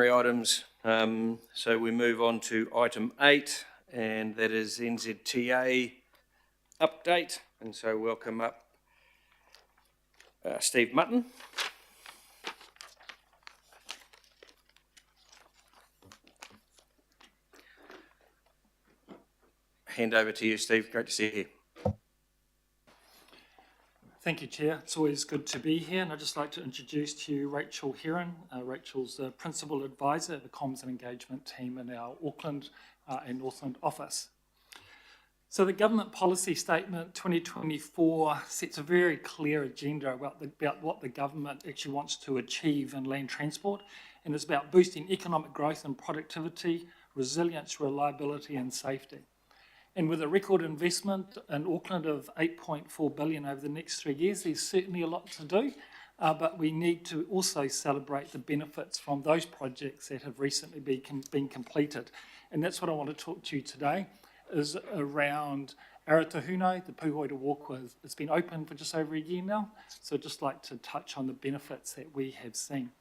items. So we move on to item 8, and that is NZTA update. And so welcome up Steve Mutton. Hand over to you, Steve. Great to see you here. Thank you, Chair. It's always good to be here, and I'd just like to introduce to you Rachel Heron. Rachel's the Principal Advisor at the Comms and Engagement team in our Auckland and Northland office. So the Government Policy Statement 2024 sets a very clear agenda about what the government actually wants to achieve in land transport, and it's about boosting economic growth and productivity, resilience, reliability and safety. And with a record investment in Auckland of $8.4 billion over the next 3 years, there's certainly a lot to do, but we need to also celebrate the benefits from those projects that have recently been completed. And that's what I want to talk to you today, is around Aratahuno, the Pūhoi to Walk With. It's been open for just over a year now, so I'd just like to touch on the benefits that we have seen.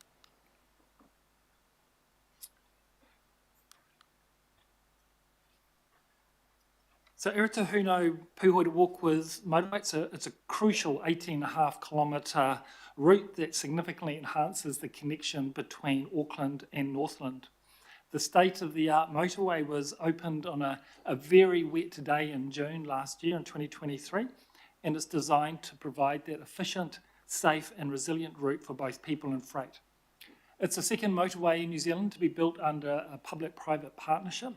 So Aratahuno Pūhoi to Walk With motorway, it's a crucial 18.5 kilometre route that significantly enhances the connection between Auckland and Northland. The state-of-the-art motorway was opened on a very wet day in June last year in 2023, and it's designed to provide that efficient, safe and resilient route for both people and freight. It's the second motorway in New Zealand to be built under a public-private partnership,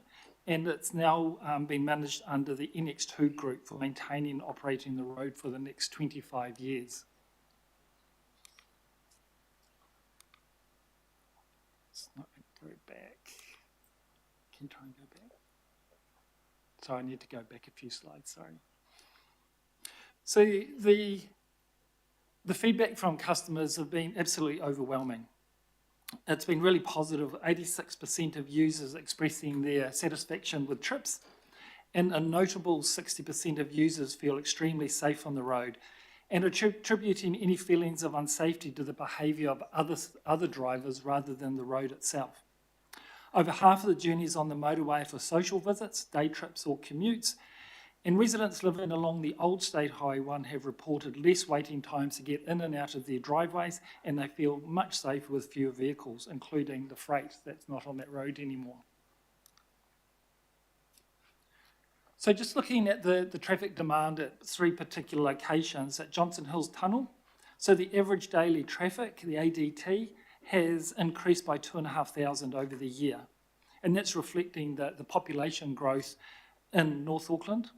and it's now been managed under the NX2 group for maintaining and operating the road for the next 25 years. It's not going to go back. Can you try and go back? Sorry, I need to go back a few slides, sorry. So the feedback from customers have been absolutely overwhelming. It's been really positive, 86% of users expressing their satisfaction with trips, and a notable 60% of users feel extremely safe on the road, and attributing any feelings of unsafety to the behaviour of other drivers rather than the road itself. Over half of the journeys on the motorway are for social visits, day trips or commutes, and residents living along the Old State Highway 1 have reported less waiting times to get in and out of their driveways, and they feel much safer with fewer vehicles, including the freight that's not on that road anymore. So just looking at the traffic demand at 3 particular locations, at Johnson Hills Tunnel, so the average daily traffic, the ADT, has increased by 2,500 over the year, and that's reflecting the population growth in North Auckland.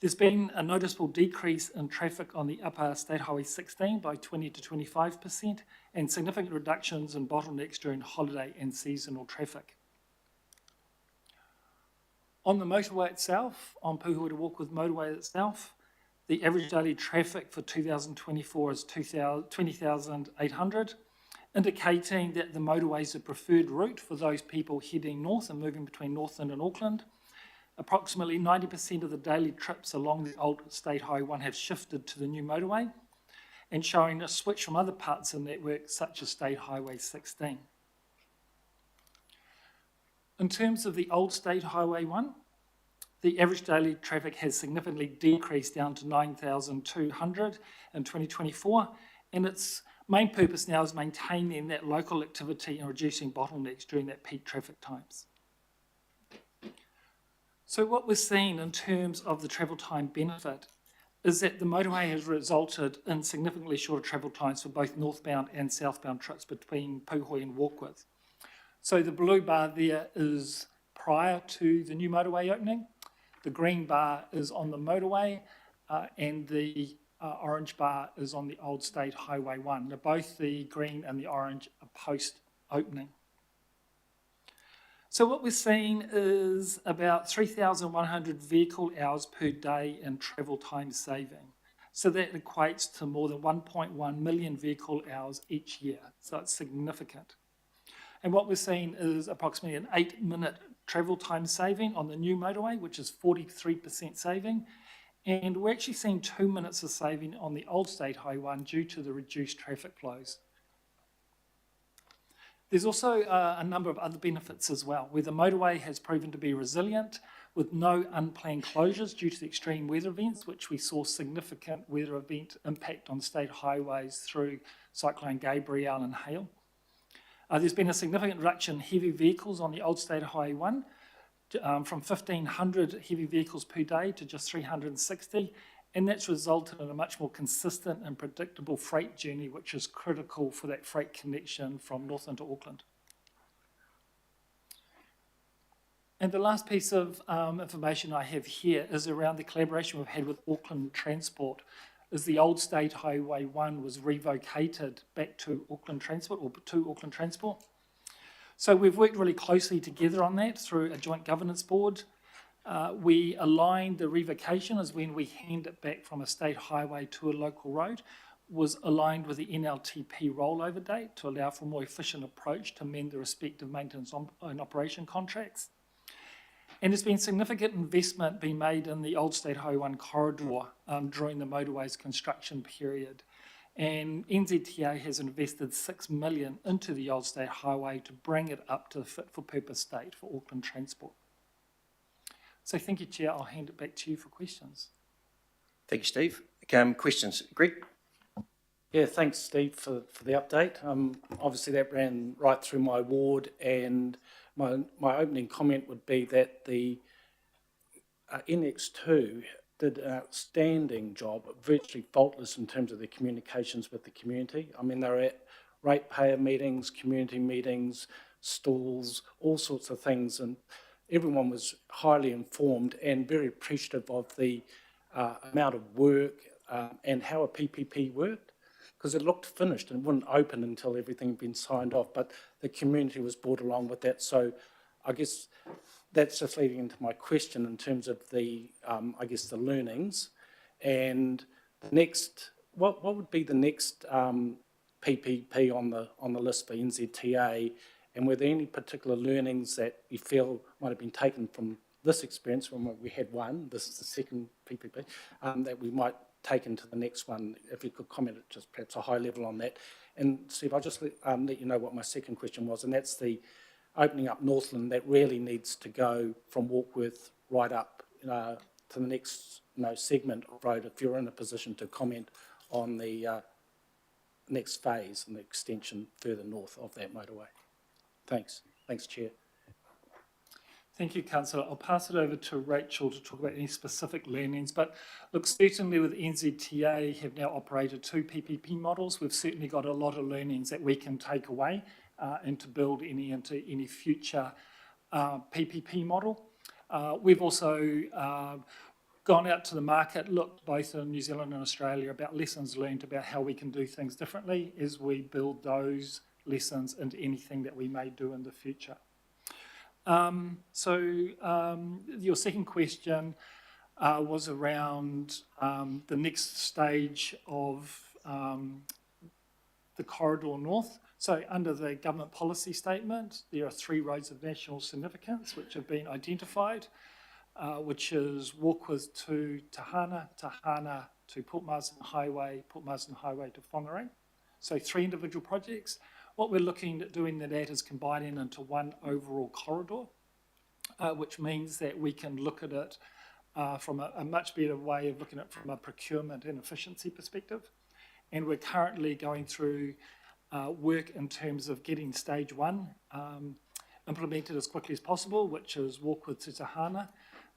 There's been a noticeable decrease in traffic on the upper State Highway 16 by 20 to 25%, and significant reductions in bottlenecks during holiday and seasonal traffic. On the motorway itself, on Pūhoi to Walk With motorway itself, the average daily traffic for 2024 is 20,800, indicating that the motorway is a preferred route for those people heading north and moving between Northland and Auckland. Approximately 90% of the daily trips along the Old State Highway 1 have shifted to the new motorway, and showing a switch from other parts of the network, such as State Highway 16. In terms of the Old State Highway 1, the average daily traffic has significantly decreased down to 9,200 in 2024, and its main purpose now is maintaining that local activity and reducing bottlenecks during that peak traffic times. So what we're seeing in terms of the travel time benefit is that the motorway has resulted in significantly shorter travel times for both northbound and southbound trips between Pūhoi and Walk With. So the blue bar there is prior to the new motorway opening, the green bar is on the motorway, and the orange bar is on the Old State Highway 1. Now both the green and the orange are post-opening. So what we're seeing is about 3,100 vehicle hours per day in travel time saving. So that equates to more than 1.1 million vehicle hours each year. So it's significant. And what we're seeing is approximately an 8-minute travel time saving on the new motorway, which is 43% saving. And we're actually seeing 2 minutes of saving on the Old State Highway 1 due to the reduced traffic flows. There's also a number of other benefits as well, where the motorway has proven to be resilient with no unplanned closures due to the extreme weather events, which we saw significant weather event impact on state highways through Cyclone Gabrielle and hail. There's been a significant reduction in heavy vehicles on the Old State Highway 1, from 1,500 heavy vehicles per day to just 360, and that's resulted in a much more consistent and predictable freight journey, which is critical for that freight connection from Northland to Auckland. And the last piece of information I have here is around the collaboration we've had with Auckland Transport, as the Old State Highway 1 was revocated back to Auckland Transport, or to Auckland Transport. So we've worked really closely together on that through a joint governance board. We aligned the revocation as when we hand it back from a state highway to a local road, was aligned with the NLTP rollover date to allow for a more efficient approach to amend the respective maintenance and operation contracts. And there's been significant investment being made in the Old State Highway 1 corridor during the motorway's construction period. And NZTA has invested $6 million into the Old State Highway to bring it up to the fit-for-purpose state for Auckland Transport. So thank you, Chair. I'll hand it back to you for questions. Thank you, Steve. Questions? Greg? Yeah, thanks, Steve, for the update. Obviously, that ran right through my ward, and my opening comment would be that the NX2 did an outstanding job, virtually faultless in terms of their communications with the community. I mean, they were at ratepayer meetings, community meetings, stalls, all sorts of things, and everyone was highly informed and very appreciative of the amount of work and how a PPP worked, because it looked finished and wouldn't open until everything had been signed off, but the community was brought along with that. So I guess that's just leading into my question in terms of the, I guess, the learnings. And the next, what would be the next PPP on the list for NZTA? And were there any particular learnings that you feel might have been taken from this experience, from what we had one, this is the second PPP, that we might take into the next one? If you could comment at just perhaps a high level on that. And Steve, I'll just let you know what my second question was, and that's the opening up Northland that really needs to go from Warkworth right up to the next segment of road, if you're in a position to comment on the next phase and the extension further north of that motorway. Thanks. Thanks, Chair. Thank you, Councillor. I'll pass it over to Rachel to talk about any specific learnings. But look, certainly with NZTA have now operated 2 PPP models. We've certainly got a lot of learnings that we can take away and to build into any future PPP model. We've also gone out to the market, looked both in New Zealand and Australia about lessons learned about how we can do things differently as we build those lessons into anything that we may do in the future. Your second question was around the next stage of the corridor north. So under the government policy statement, there are 3 roads of national significance which have been identified, which is Warkworth to Tahana, Tahana to Port Marsden Highway, Port Marsden Highway to Whangarei. So 3 individual projects. What we're looking at doing that is combining into one overall corridor, which means that we can look at it from a much better way of looking at it from a procurement and efficiency perspective. And we're currently going through work in terms of getting stage 1 implemented as quickly as possible, which is Warkworth to Tahana.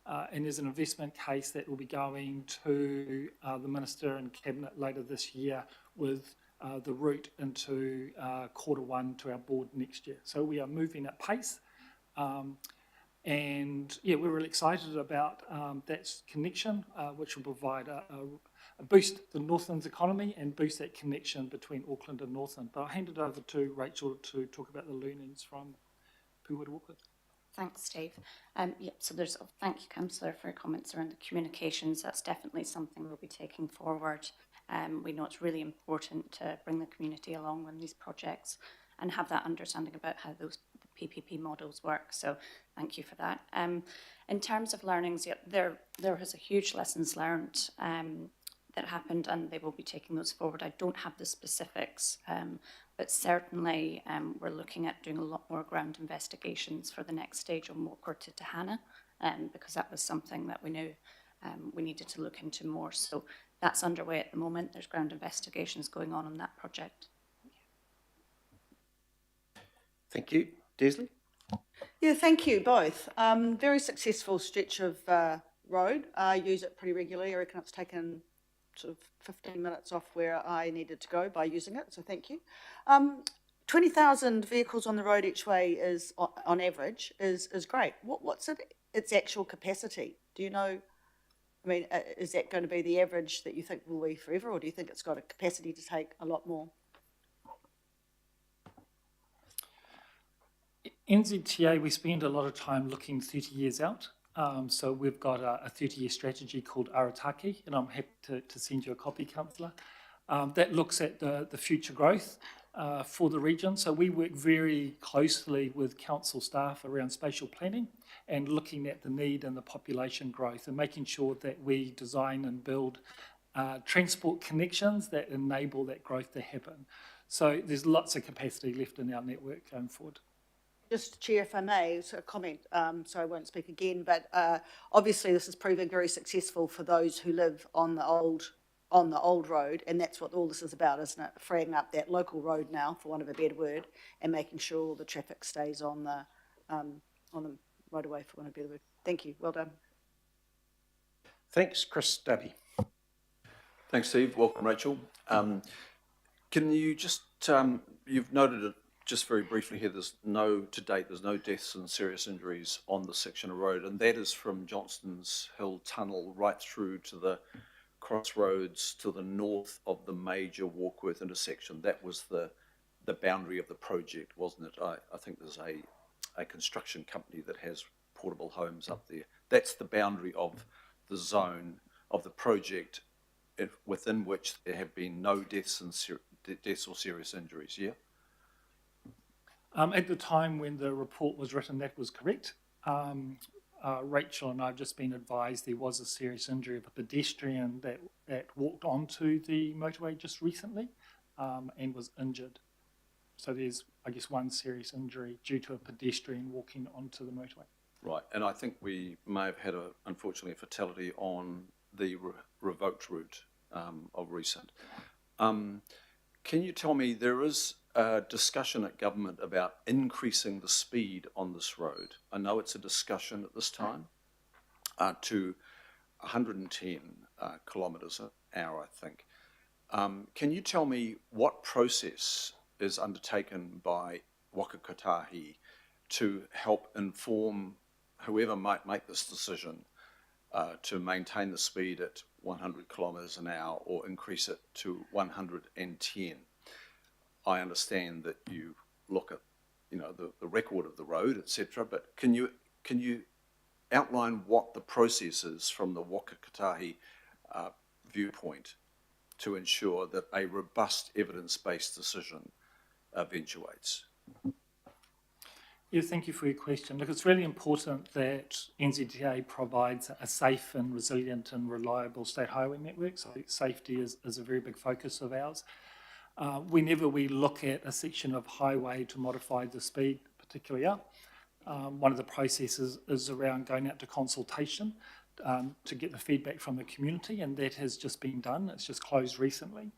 And there's an investment case that will be going to the Minister and Cabinet later this year with the route into Q1 to our board next year. So we are moving at pace. And yeah, we're really excited about that connection, which will provide a boost to the Northland's economy and boost that connection between Auckland and Northland. But I'll hand it over to Rachel to talk about the learnings from Pūhoi to Warkworth. Thanks, Steve. So thank you, Councillor, for your comments around the communications. That's definitely something we'll be taking forward. We know it's really important to bring the community along on these projects and have that understanding about how the PPP models work. So thank you for that. In terms of learnings, there was a huge lessons learned that happened, and they will be taking those forward. I don't have the specifics, but certainly we're looking at doing a lot more ground investigations for the next stage on Walker to Tahana, because that was something that we knew we needed to look into more. So that's underway at the moment. There's ground investigations going on that project. Thank you. Desley? Yeah, thank you both. Very successful stretch of road. I use it pretty regularly. I reckon it's taken sort of 15 minutes off where I needed to go by using it, so thank you. 20,000 vehicles on the road each way is, on average, is great. What's its actual capacity? Do you know? I mean, is that going to be the average that you think will be forever, or do you think it's got a capacity to take a lot more? NZTA, we spend a lot of time looking 30 years out. So we've got a 30-year strategy called Arataki, and I'm happy to send you a copy, Councillor. That looks at the future growth for the region. So we work very closely with council staff around spatial planning and looking at the need and the population growth and making sure that we design and build transport connections that enable that growth to happen. So there's lots of capacity left in our network going forward. Just, Chair, if I may, so a comment, so I won't speak again, but obviously this is proving very successful for those who live on the old road, and that's what all this is about, isn't it? Freeing up that local road now, for want of a better word, and making sure all the traffic stays on the motorway, for want of a better word. Thank you. Well done. Thanks. Chris Dubby. Thanks, Steve. Welcome, Rachel. Can you just, you've noted it just very briefly here, to date, there's no deaths and serious injuries on this section of road, and that is from Johnston's Hill Tunnel right through to the crossroads to the north of the major Warkworth intersection. That was the boundary of the project, wasn't it? I think there's a construction company that has portable homes up there. That's the boundary of the zone of the project within which there have been no deaths or serious injuries, yeah? At the time when the report was written, that was correct. Rachel and I have just been advised there was a serious injury of a pedestrian that walked onto the motorway just recently and was injured. So there's, I guess, one serious injury due to a pedestrian walking onto the motorway. Right, and I think we may have had, unfortunately, a fatality on the revoked route of recent. Can you tell me, there is a discussion at government about increasing the speed on this road. I know it's a discussion at this time to 110 kilometres an hour, I think. Can you tell me what process is undertaken by Waka Kotahi to help inform whoever might make this decision to maintain the speed at 100 kilometres an hour or increase it to 110? I understand that you look at, the record of the road, etc. But can you outline what the process is from the Waka Kotahi viewpoint to ensure that a robust evidence-based decision eventuates? Yeah, thank you for your question. Look, it's really important that NZTA provides a safe and resilient and reliable state highway network. So safety is a very big focus of ours. Whenever we look at a section of highway to modify the speed particularly up, one of the processes is around going out to consultation to get the feedback from the community, and that has just been done. It's just closed recently.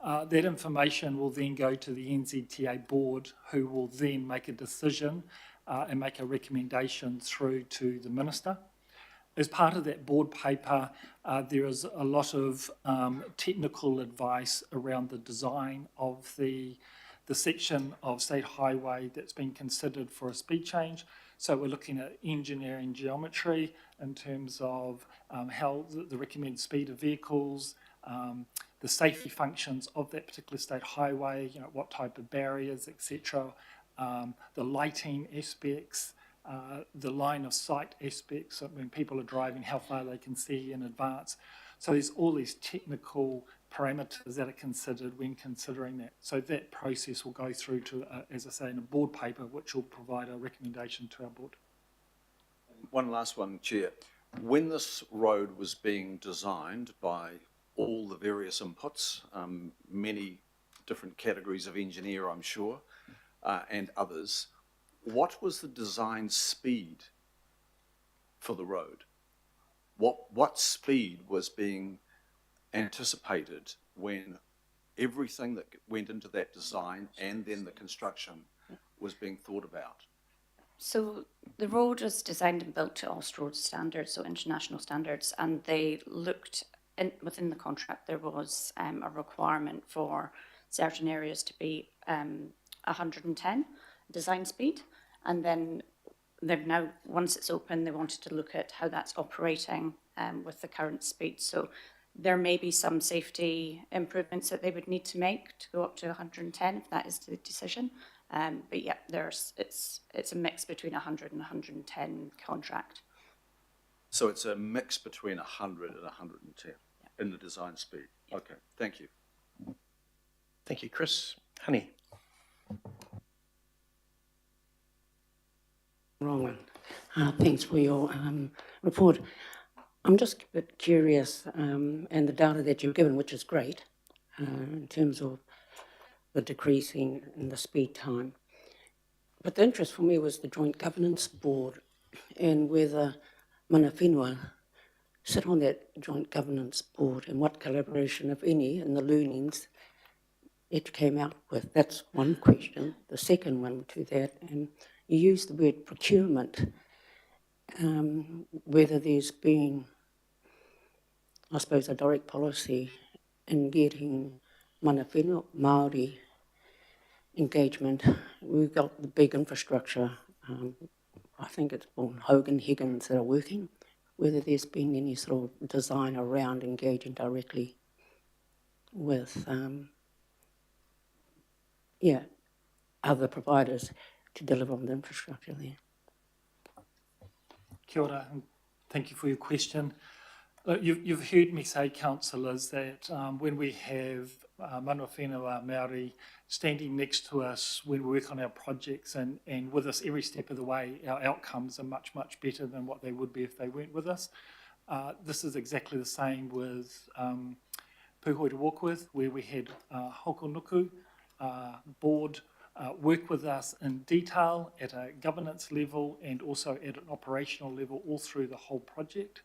That information will then go to the NZTA board, who will then make a decision and make a recommendation through to the minister. As part of that board paper, there is a lot of technical advice around the design of the section of state highway that's been considered for a speed change. So we're looking at engineering geometry in terms of how the recommended speed of vehicles, the safety functions of that particular state highway, what type of barriers, etc., the lighting aspects, the line of sight aspects, so when people are driving, how far they can see in advance. So there's all these technical parameters that are considered when considering that. So that process will go through to, as I say, in a board paper, which will provide a recommendation to our board. One last one, Chair. When this road was being designed by all the various inputs, many different categories of engineer, I'm sure, and others. What was the design speed for the road? What speed was being anticipated when everything that went into that design and then the construction was being thought about? So the road was designed and built to Austroad standards, so international standards, and they looked within the contract. There was a requirement for certain areas to be 110 design speed, and then they've now, once it's open, they wanted to look at how that's operating with the current speed. So there may be some safety improvements that they would need to make to go up to 110 if that is the decision. But yeah, it's a mix between 100 and 110 contract. So it's a mix between 100 and 110 in the design speed. Okay, thank you. Thank you, Chris. Honey. Wrong one. Thanks for your report. I'm just a bit curious, and the data that you've given, which is great, in terms of the decreasing in the speed time. But the interest for me was the Joint Governance Board and whether mana whenua sit on that Joint Governance Board and what collaboration, if any, in the learnings it came out with. That's one question. The second one to that, and you used the word procurement, whether there's been, I suppose, a direct policy in getting mana whenua Māori engagement. We've got the big infrastructure, I think it's on Hogan Higgins that are working, whether there's been any sort of design around engaging directly with other providers to deliver on the infrastructure there. Kia ora, and thank you for your question. You've heard me say, councillors, that when we have mana whenua Māori standing next to us when we work on our projects and with us every step of the way, our outcomes are much, much better than what they would be if they weren't with us. This is exactly the same with Pūhoi to Walk With, where we had Hokonuku board work with us in detail at a governance level and also at an operational level all through the whole project.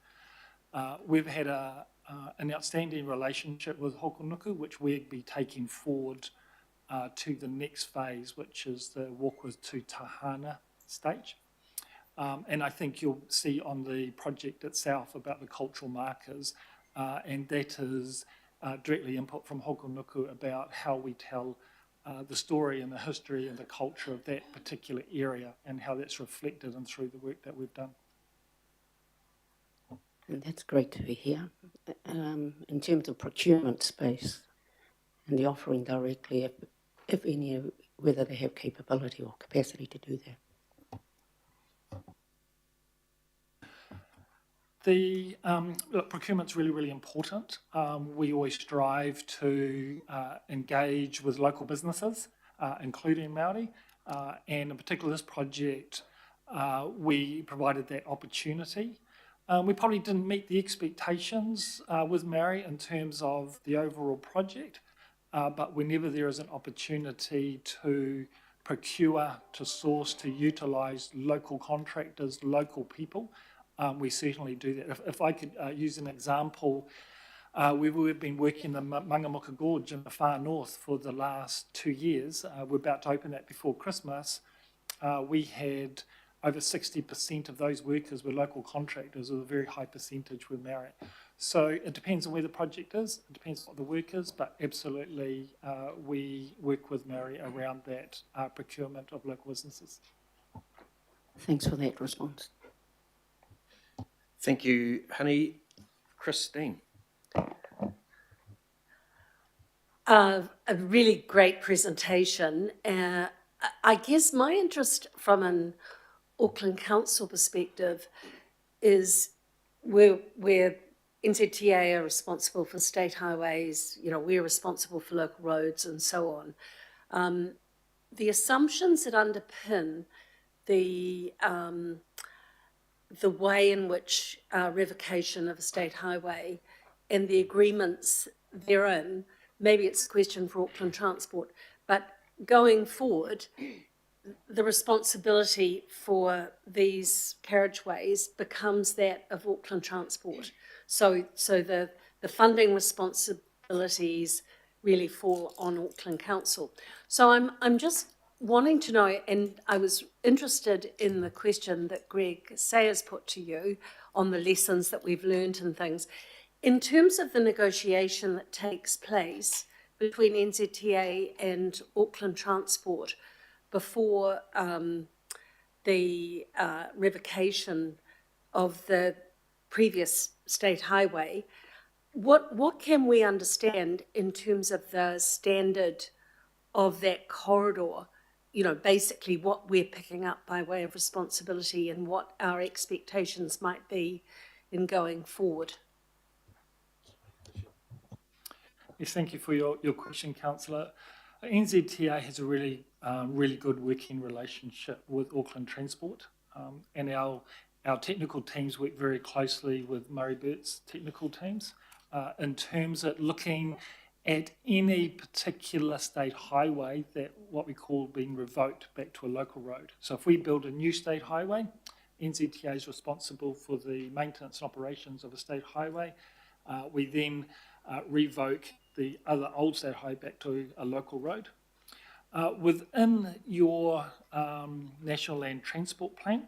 We've had an outstanding relationship with Hokonuku, which we'll be taking forward to the next phase, which is the Walk With to Tahana stage. And I think you'll see on the project itself about the cultural markers, and that is directly input from Hokonuku about how we tell the story and the history and the culture of that particular area and how that's reflected and through the work that we've done. And that's great to hear. In terms of procurement space and the offering directly, if any, whether they have capability or capacity to do that. The procurement's really, really important. We always strive to engage with local businesses, including Māori, and in particular this project, we provided that opportunity. We probably didn't meet the expectations with Māori in terms of the overall project, but whenever there is an opportunity to procure, to source, to utilise local contractors, local people, we certainly do that. If I could use an example, we've been working the Mangamuka Gorge in the far north for the last 2 years. We're about to open that before Christmas. We had over 60% of those workers were local contractors, with a very high percentage were Māori. So it depends on where the project is, it depends on what the work is, but absolutely we work with Māori around that procurement of local businesses. Thanks for that response. Thank you, Honey. Christine. A really great presentation. I guess my interest from an Auckland Council perspective is we're NZTA are responsible for state highways, we're responsible for local roads and so on. The assumptions that underpin the way in which revocation of a state highway and the agreements therein, maybe it's a question for Auckland Transport, but going forward, the responsibility for these carriageways becomes that of Auckland Transport. So the funding responsibilities really fall on Auckland Council. So I'm just wanting to know, and I was interested in the question that Greg Sayers put to you on the lessons that we've learned and things. In terms of the negotiation that takes place between NZTA and Auckland Transport before the revocation of the previous state highway, what can we understand in terms of the standard of that corridor? You know, basically what we're picking up by way of responsibility and what our expectations might be in going forward. Yes, thank you for your question, Councillor. NZTA has a really good working relationship with Auckland Transport, and our technical teams work very closely with Murray Burt's technical teams in terms of looking at any particular state highway that what we call being revoked back to a local road. So if we build a new state highway, NZTA is responsible for the maintenance and operations of a state highway. We then revoke the other old state highway back to a local road. Within your National Land Transport Plan,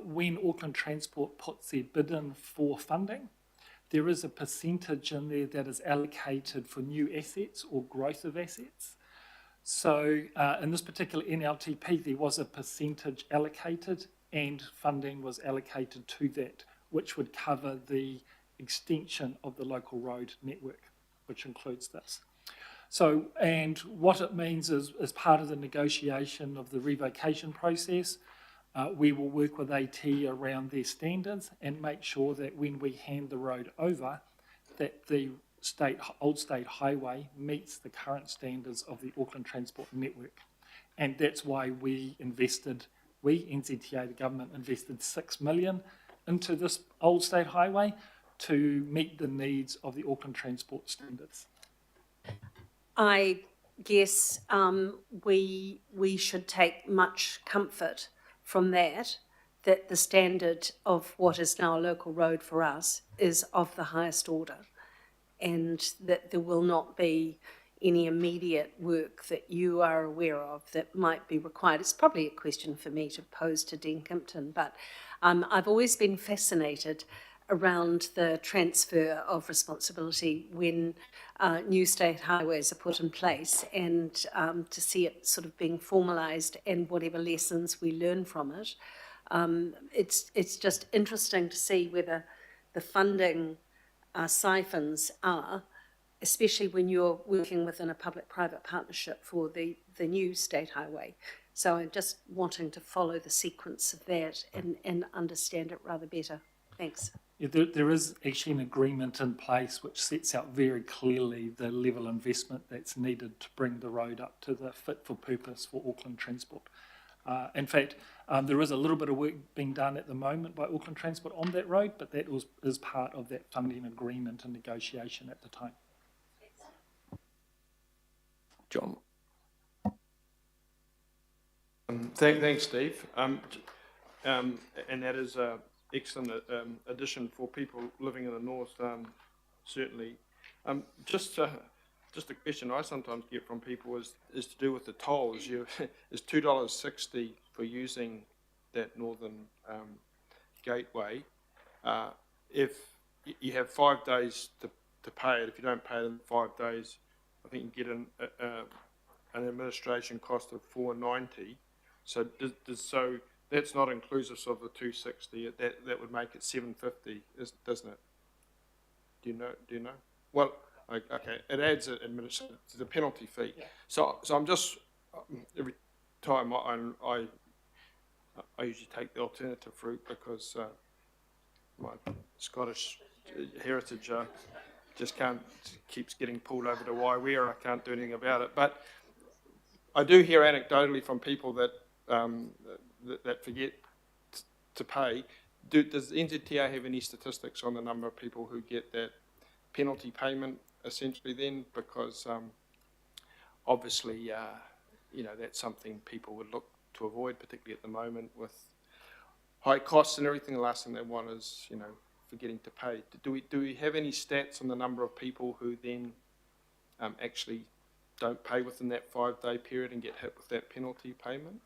when Auckland Transport puts their bid in for funding, there is a percentage in there that is allocated for new assets or growth of assets. So in this particular NLTP, there was a percentage allocated and funding was allocated to that, which would cover the extension of the local road network, which includes this. So, and what it means is, as part of the negotiation of the revocation process, we will work with AT around their standards and make sure that when we hand the road over, that the old state highway meets the current standards of the Auckland Transport Network. And that's why NZTA, the government, invested $6 million into this old state highway to meet the needs of the Auckland Transport standards. I guess we should take much comfort from that the standard of what is now a local road for us is of the highest order, and that there will not be any immediate work that you are aware of that might be required. It's probably a question for me to pose to Dean Kimpton, but I've always been fascinated around the transfer of responsibility when new state highways are put in place, and to see it sort of being formalised and whatever lessons we learn from it. It's just interesting to see whether the funding siphons are, especially when you're working within a public-private partnership for the new state highway. So I'm just wanting to follow the sequence of that and understand it rather better. Thanks. Yeah, there is actually an agreement in place which sets out very clearly the level of investment that's needed to bring the road up to the fit for purpose for Auckland Transport. In fact, there is a little bit of work being done at the moment by Auckland Transport on that road, but that is part of that funding agreement and negotiation at the time. John. Thanks, Steve. And that is an excellent addition for people living in the north, certainly. Just a question I sometimes get from people is to do with the tolls. Is $2.60 for using that northern gateway. If you have 5 days to pay it, if you don't pay it in 5 days, I think you get an administration cost of $4.90. So so that's not inclusive of the $2.60. That would make it $7.50, doesn't it? Do you know? Well, okay. It adds the penalty fee. Yeah. So I'm just every time I usually take the alternative route because my Scottish heritage just keeps getting pulled over to Waiwea. I can't do anything about it. But I do hear anecdotally from people that that forget to pay. Does NZTA have any statistics on the number of people who get that penalty payment essentially then? Because obviously, you know, that's something people would look to avoid, particularly at the moment with high costs and everything. The last thing they want is, you know, forgetting to pay. Do we have any stats on the number of people who then actually don't pay within that 5-day period and get hit with that penalty payment?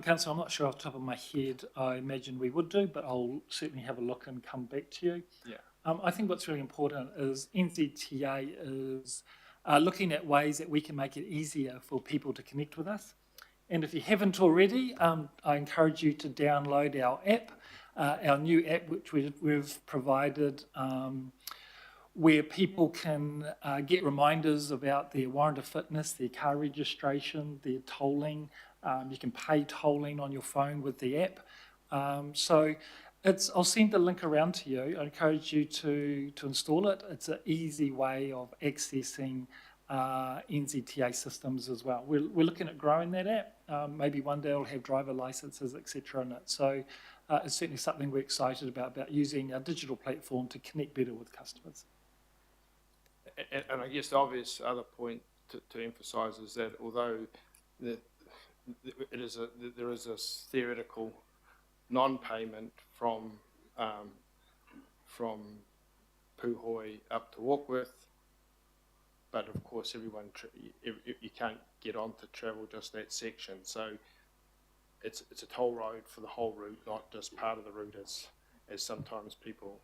Councillor, I'm not sure off the top of my head. I imagine we would do, but I'll certainly have a look and come back to you. Yeah. I think what's really important is NZTA is looking at ways that we can make it easier for people to connect with us. And if you haven't already, I encourage you to download our app, our new app, which we've provided, where people can get reminders about their warrant of fitness, their car registration, their tolling. You can pay tolling on your phone with the app. So I'll send the link around to you. I encourage you to install it. It's an easy way of accessing NZTA systems as well. We're looking at growing that app. Maybe one day it'll have driver licenses, etc. in it. So it's certainly something we're excited about using our digital platform to connect better with customers. And I guess the obvious other point to emphasise is that although there is a theoretical non-payment from Puhoi up to Warkworth, but of course you can't get on to travel just that section. So it's a toll road for the whole route, not just part of the route as sometimes people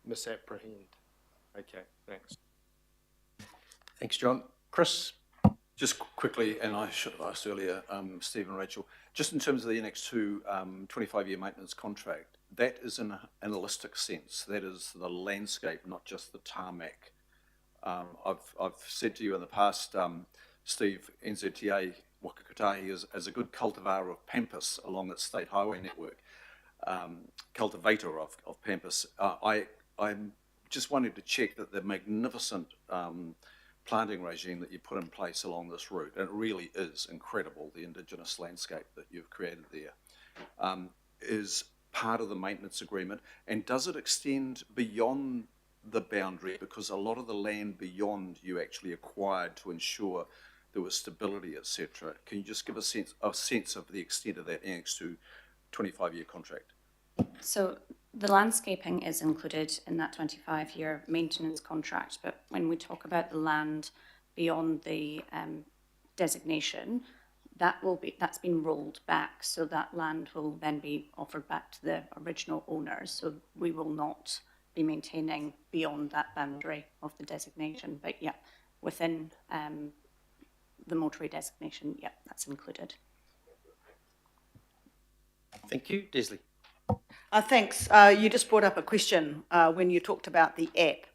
misapprehend. Okay, thanks. Thanks, John. Chris? Just quickly, and I should have asked earlier, Steve and Rachel, just in terms of the Annex 2 25-year maintenance contract, that is in an holistic sense. That is the landscape, not just the tarmac. I've said to you in the past, Steve, NZTA Whakakatahi is a good cultivar of pampas along its state highway network, cultivator of pampas. I'm just wanted to check that the magnificent planting regime that you put in place along this route, and it really is incredible, the indigenous landscape that you've created there, is part of the maintenance agreement. And does it extend beyond the boundary? Because a lot of the land beyond you actually acquired to ensure there was stability, etc. Can you just give a sense of the extent of that Annex 2 25-year contract? So the landscaping is included in that 25-year maintenance contract, but when we talk about the land beyond the designation, that's been rolled back, so that land will then be offered back to the original owners. So we will not be maintaining beyond that boundary of the designation, but yeah, within the motorway designation, yeah, that's included. Thank you. Desley? Thanks. You just brought up a question when you talked about the app.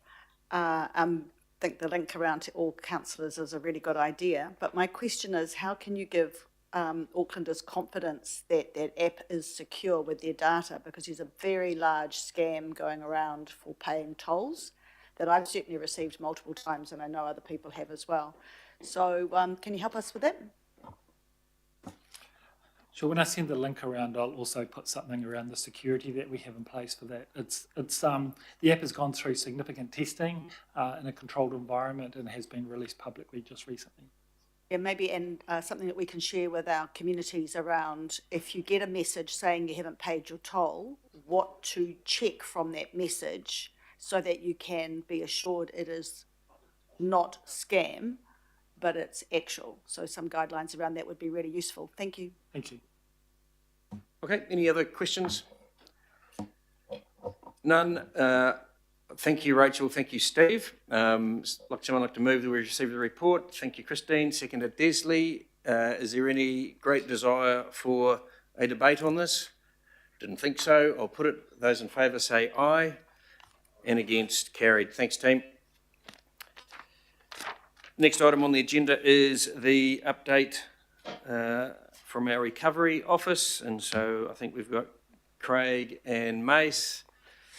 I think the link around to all councillors is a really good idea. But my question is, how can you give Aucklanders confidence that that app is secure with their data? Because there's a very large scam going around for paying tolls that I've certainly received multiple times, and I know other people have as well. So can you help us with that? Sure. When I send the link around, I'll also put something around the security that we have in place for that. The app has gone through significant testing in a controlled environment and has been released publicly just recently. Yeah, maybe, and something that we can share with our communities around, if you get a message saying you haven't paid your toll, what to check from that message so that you can be assured it is not scam, but it's actual. So some guidelines around that would be really useful. Thank you. Thank you. Okay, any other questions? None. Thank you, Rachel. Thank you, Steve. Someone like to move that we receive the report. Thank you, Christine. Seconded, Desley. Is there any great desire for a debate on this? Didn't think so. I'll put it. Those in favour say aye. And against, carried. Thanks, team. Next item on the agenda is the update from our recovery office. And so I think we've got Craig and Mace